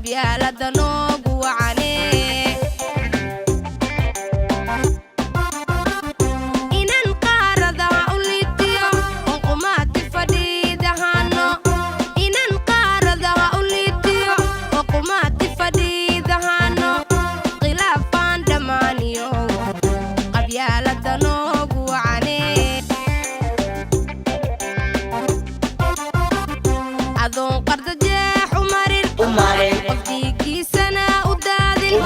qabyaalada noogu wacane inan qaarada u liitiyo uqumaati fadhiidahano inan qaarada u liitiyo uqumaati fadhiidahano khilaafaan dhammaaniyo qabyaalada noogu wacane adoon qarda jeex umarin qofdiigiisana u daadin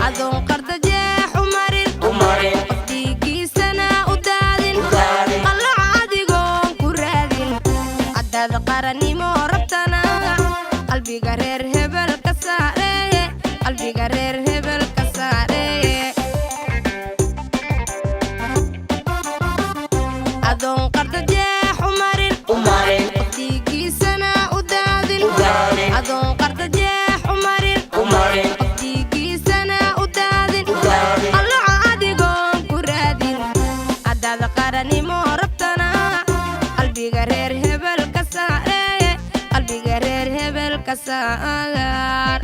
adoon qarda jeex umarin qofdiigiisana u daadin qallac adigoon ku raadin haddaad qarannimo rabtana qalbiga reer hebel ka saareye qalbiga reer hebel ka saareye adoon qarda jeex umarin qofdiigiisana u daadin adoon qarda jeex umarin qofdiigiisana u daadin qallaca adigoon ku raadin haddaad qarannimo rabtana qalbiga reer hebel ka saareye qalbiga reer hebel ka saar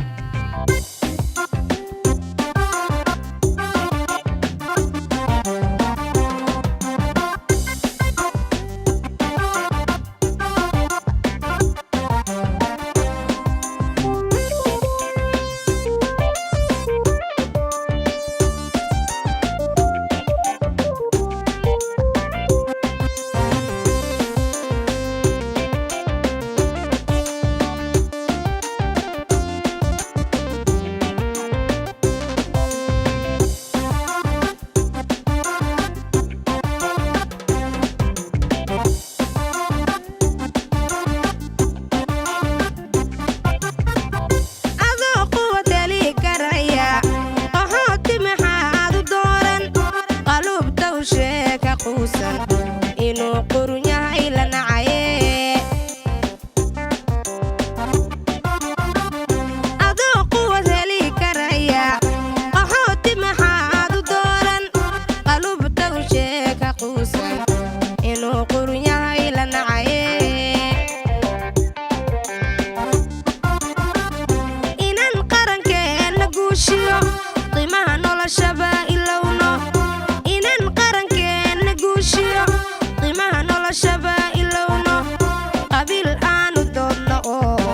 inuu qurun yahay la nacaye adoo quwad heli karaya qaxooti maxaad u dooran qalubta u sheeka quusan inuu qurun yahay la nacaye inan qarankeena guushiyo qiimaha noloshaba ilowno qiimaha noloshaba ilowno qabiil aanu doodno oo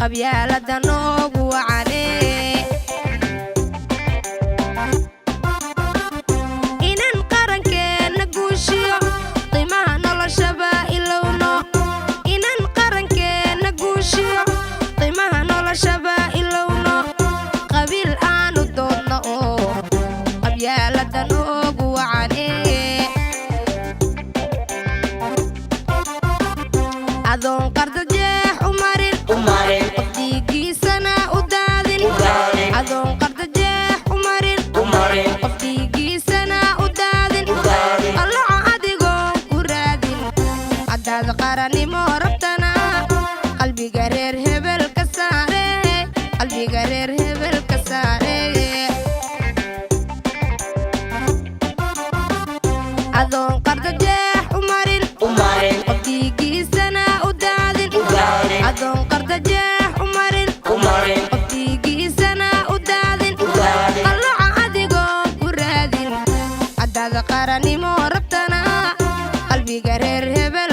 qabyaalada noogu wacane inan qarankeena guushiyo qiimaha noloshaba ilowno inan qarankeena guushiyo qiimaha noloshaba ilowno qabiil aanu doodno oo qabyaalada noogu wacane adoon qarda jeex umarin qofdiigiisana u daadin adoon qarda jeex umarin qofdiigiisana u daadin qallaca adigoon ku raadin haddaad qarannimo rabtana qalbiga reer hebel ka saareye qalbiga reer hebel ka saareye adoon qarda jeex umarin qofdiigiisana u daadin adoon qarda jeex umarin qofdiigiisana u daadin qallaca adigoon ku raadin haddaad qarannimo rabtana qalbiga reer hebel